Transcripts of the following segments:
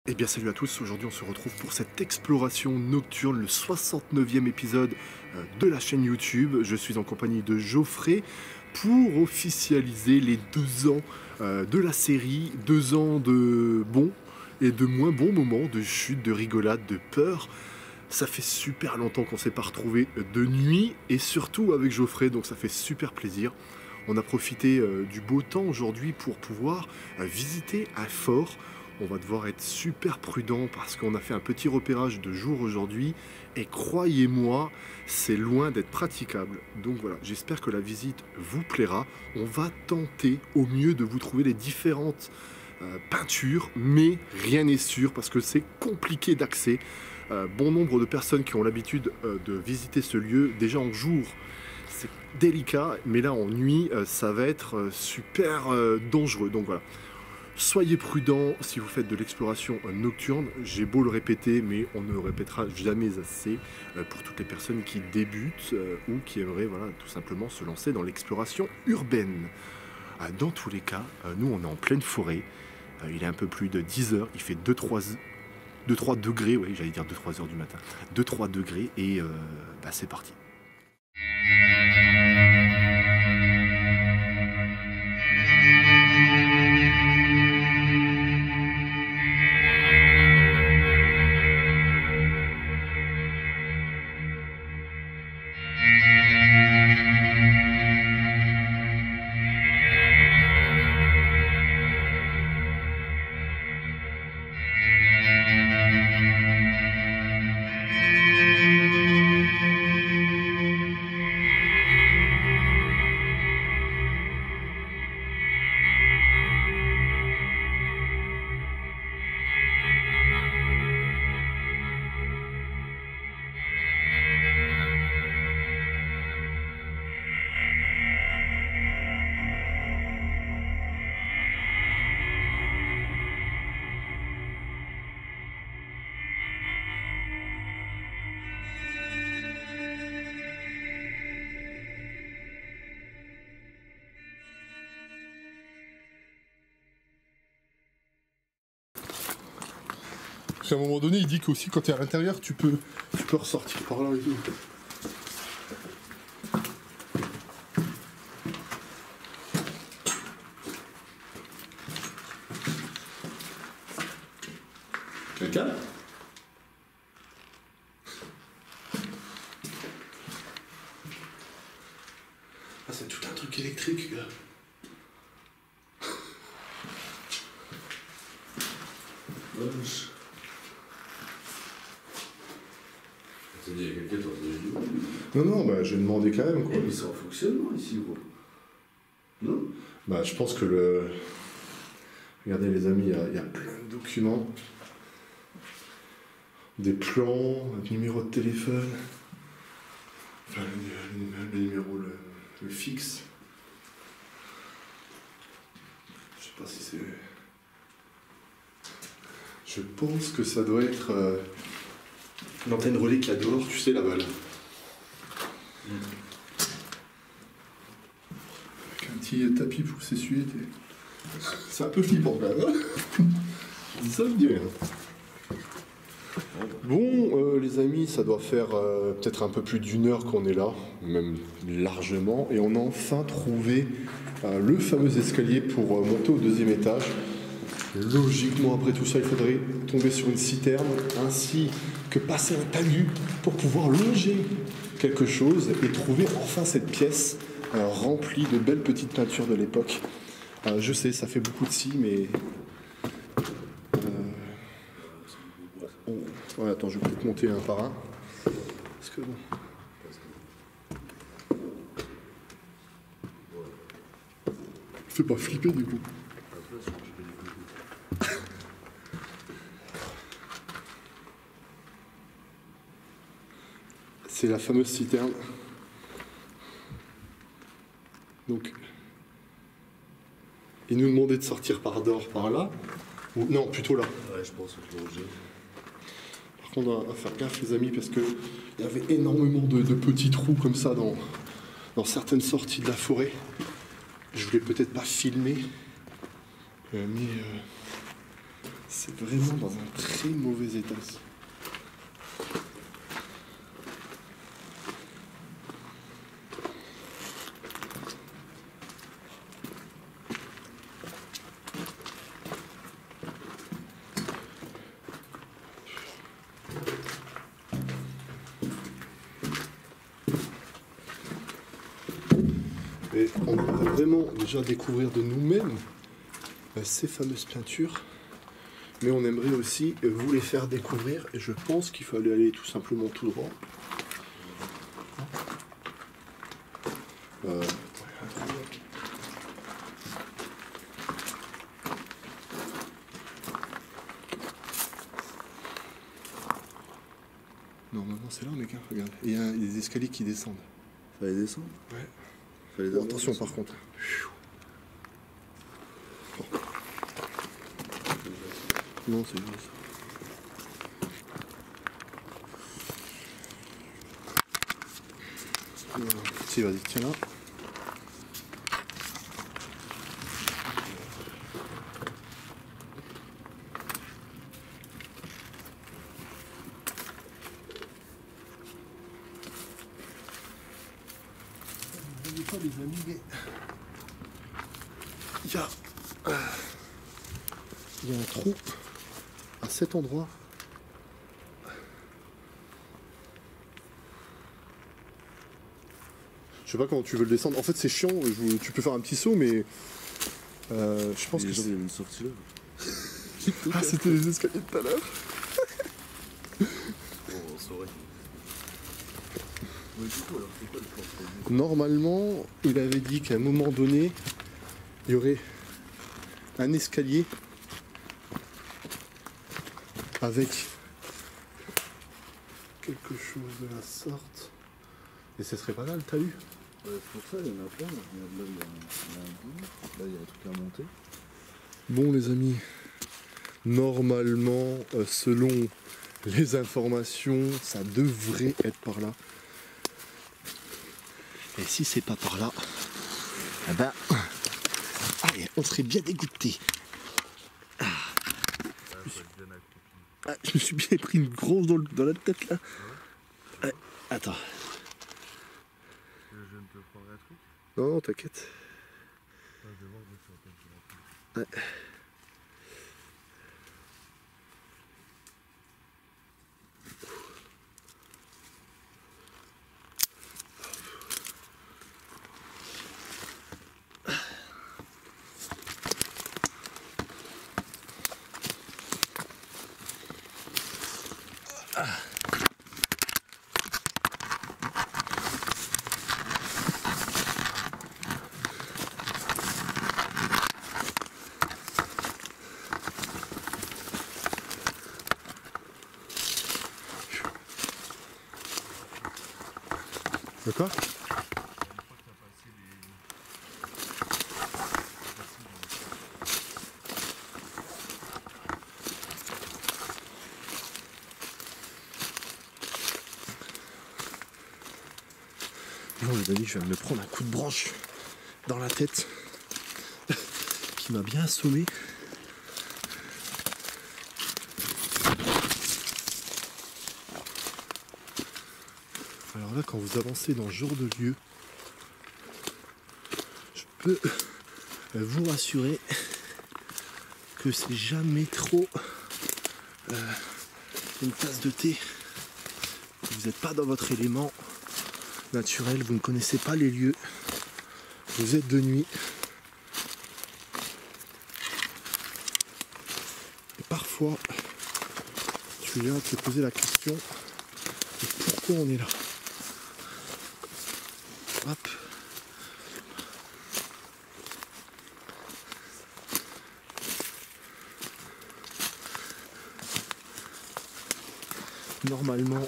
Eh bien salut à tous, aujourd'hui on se retrouve pour cette exploration nocturne, le 69e épisode de la chaîne YouTube. Je suis en compagnie de Geoffrey pour officialiser les 2 ans de la série, 2 ans de bons et de moins bons moments, de chute, de rigolade, de peur. Ça fait super longtemps qu'on ne s'est pas retrouvé de nuit et surtout avec Geoffrey, donc ça fait super plaisir. On a profité du beau temps aujourd'hui pour pouvoir visiter un fort. On va devoir être super prudent parce qu'on a fait un petit repérage de jour aujourd'hui et croyez-moi, c'est loin d'être praticable. Donc voilà, j'espère que la visite vous plaira. On va tenter au mieux de vous trouver les différentes peintures, mais rien n'est sûr parce que c'est compliqué d'accès. Bon nombre de personnes qui ont l'habitude de visiter ce lieu, déjà en jour, c'est délicat, mais là en nuit, ça va être super dangereux. Donc voilà. Soyez prudents si vous faites de l'exploration nocturne. J'ai beau le répéter, mais on ne le répétera jamais assez pour toutes les personnes qui débutent ou qui aimeraient voilà, tout simplement se lancer dans l'exploration urbaine. Dans tous les cas, nous on est en pleine forêt. Il est un peu plus de 10 heures. Il fait 2-3 degrés, oui, j'allais dire 2-3 heures du matin. 2-3 degrés et c'est parti. À un moment donné, il dit qu'aussi quand tu es à l'intérieur, tu peux ressortir par là et tout. Quelqu'un ? Ah, c'est tout un truc électrique, gars. Il y a quelqu'un dans le vidéo. Non, bah, j'ai demandé quand même, quoi. Mais c'est en fonctionnement ici, gros. Non ? Bah, je pense que le... Regardez, les amis, il y a plein de documents. Des plans, un numéro de téléphone. Enfin, le numéro, le fixe. Je sais pas si c'est... Je pense que ça doit être l'antenne relais qu'il y a dehors, tu sais, là-bas. Là. Avec un petit tapis pour s'essuyer. C'est un peu flippant quand même. Hein. Ça me dit rien. Bon, les amis, ça doit faire peut-être un peu plus d'1 heure qu'on est là, même largement, et on a enfin trouvé le fameux escalier pour monter au 2e étage. Logiquement, après tout ça, il faudrait tomber sur une citerne, ainsi que passer un talus pour pouvoir loger quelque chose et trouver enfin cette pièce remplie de belles petites peintures de l'époque. Je sais, ça fait beaucoup de si, mais... Ouais, attends, je vais peut-être monter un par un. Parce que bon... Fais pas flipper du coup. C'est la fameuse citerne. Donc, il nous demandait de sortir par dehors, par là. Ou non, plutôt là. Ouais, je pense que je vais longer. Par contre, on va faire gaffe, les amis, parce qu'il y avait énormément de petits trous comme ça dans certaines sorties de la forêt. Je voulais peut-être pas filmer, mais C'est vraiment dans un très mauvais état. Et on aimerait vraiment déjà découvrir de nous-mêmes ces fameuses peintures, mais on aimerait aussi vous les faire découvrir, et je pense qu'il fallait aller tout simplement tout droit. Normalement c'est là mec, hein, regarde, il y a des escaliers qui descendent. Fallait descendre. Ouais. Fallait Oh, attention par contre. Non, c'est juste ça. Si, vas-y, tiens là. Vous voyez pas les amis, mais il y a un trou à cet endroit. Je sais pas comment tu veux le descendre. En fait, c'est chiant. Tu peux faire un petit saut, mais je pense que les gens viennent de sortir là. ah, c'était les escaliers de tout à l'heure. On saurait. Mais du coup, alors, c'est quoi le plan? Normalement, il avait dit qu'à un moment donné, il y aurait un escalier avec quelque chose de la sorte. Et ce serait pas mal, t'as vu? C'est pour ça, il y en a plein. Là, il y a un bout. Là, il y a un truc à monter. Bon les amis, normalement, selon les informations, ça devrait être par là. Et si c'est pas par là, eh ben, allez, on serait bien dégoûté. Je me suis bien pris une grosse dans la tête là. Attends. Je ne te prendrai un truc. Non, non, t'inquiète. Ouais. De quoi? Bon les amis, je viens de me prendre un coup de branche dans la tête qui m'a bien assommé. Alors là, quand vous avancez dans ce genre de lieu, je peux vous rassurer que c'est jamais trop une tasse de thé. Vous n'êtes pas dans votre élément naturel, vous ne connaissez pas les lieux, vous êtes de nuit. Et parfois, tu viens te poser la question de pourquoi on est là. Hop. Normalement,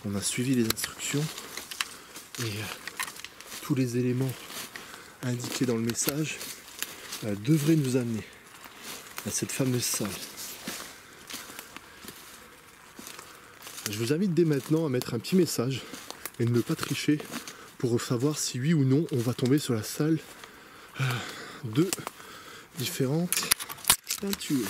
on a suivi les instructions et tous les éléments indiqués dans le message devraient nous amener à cette fameuse salle. Je vous invite dès maintenant à mettre un petit message et de ne pas tricher pour savoir si oui ou non on va tomber sur la salle de différentes peintures.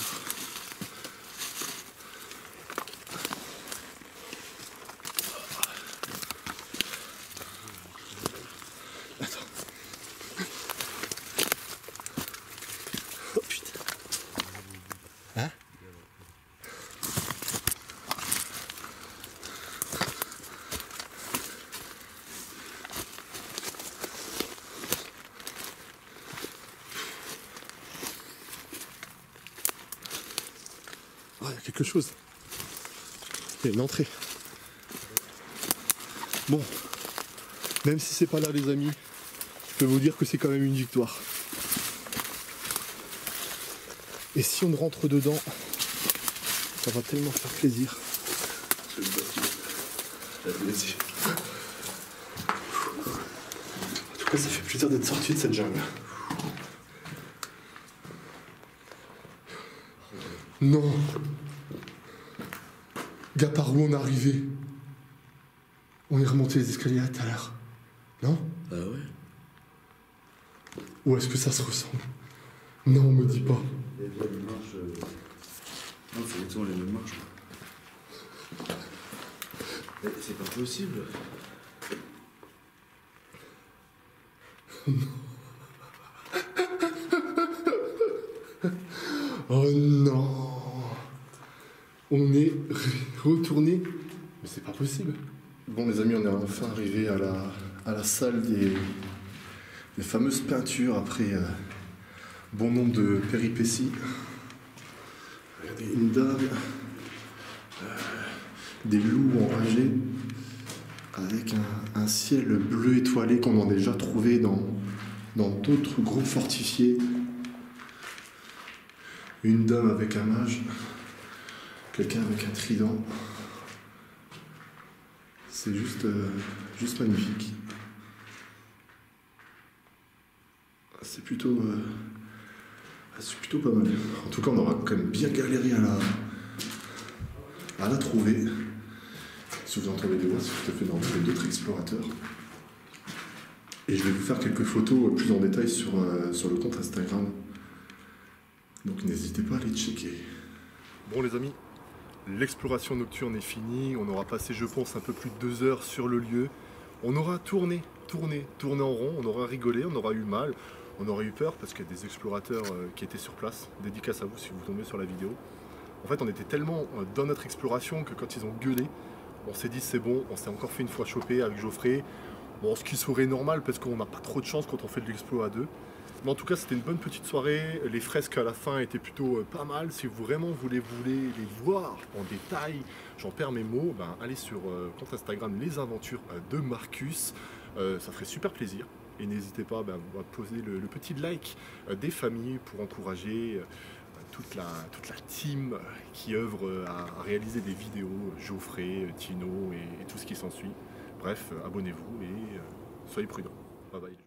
Ah, il y a quelque chose. Il y a une entrée. Bon, même si c'est pas là les amis, je peux vous dire que c'est quand même une victoire. Et si on rentre dedans, ça va tellement faire plaisir. En tout cas, ça fait plaisir d'être sorti de cette jungle. Non. Gars, par où on est arrivé? On est remonté les escaliers tout à l'heure. Non? Ah ouais. Ou est-ce que ça se ressemble? Non, on me dit pas. Les mêmes marches. Non, c'est exactement les mêmes marches. Mais c'est pas possible. Oh non. On est retourné. Mais c'est pas possible. Bon les amis, on est enfin arrivé à la salle des fameuses peintures après bon nombre de péripéties. Regardez, une dame, des loups enragés, avec un ciel bleu étoilé qu'on a déjà trouvé dans d'autres groupes fortifiés. Une dame avec un mage, quelqu'un avec un trident. C'est juste magnifique. C'est plutôt pas mal. En tout cas, on aura quand même bien galéré à la trouver. Si vous en trouvez des voix, c'est tout à fait d'en trouver d'autres explorateurs. Et je vais vous faire quelques photos plus en détail sur le compte Instagram. Donc n'hésitez pas à les checker. Bon les amis, l'exploration nocturne est finie. On aura passé, je pense, un peu plus de 2 heures sur le lieu. On aura tourné en rond, on aura rigolé, on aura eu mal, on aura eu peur parce qu'il y a des explorateurs qui étaient sur place. Dédicace à vous si vous tombez sur la vidéo. En fait, on était tellement dans notre exploration que quand ils ont gueulé, on s'est dit c'est bon, on s'est encore fait une fois choper avec Geoffrey. Bon, ce qui serait normal parce qu'on n'a pas trop de chance quand on fait de l'explo à deux. Mais en tout cas, c'était une bonne petite soirée. Les fresques à la fin étaient plutôt pas mal. Si vous vraiment voulez les voir en détail, j'en perds mes mots, ben, allez sur compte Instagram Les Aventures de Marcus. Ça ferait super plaisir. Et n'hésitez pas à poser le petit like des familles pour encourager toute la team qui œuvre à réaliser des vidéos, Geoffrey, Tino et tout ce qui s'ensuit. Bref, abonnez-vous et soyez prudents. Bye bye.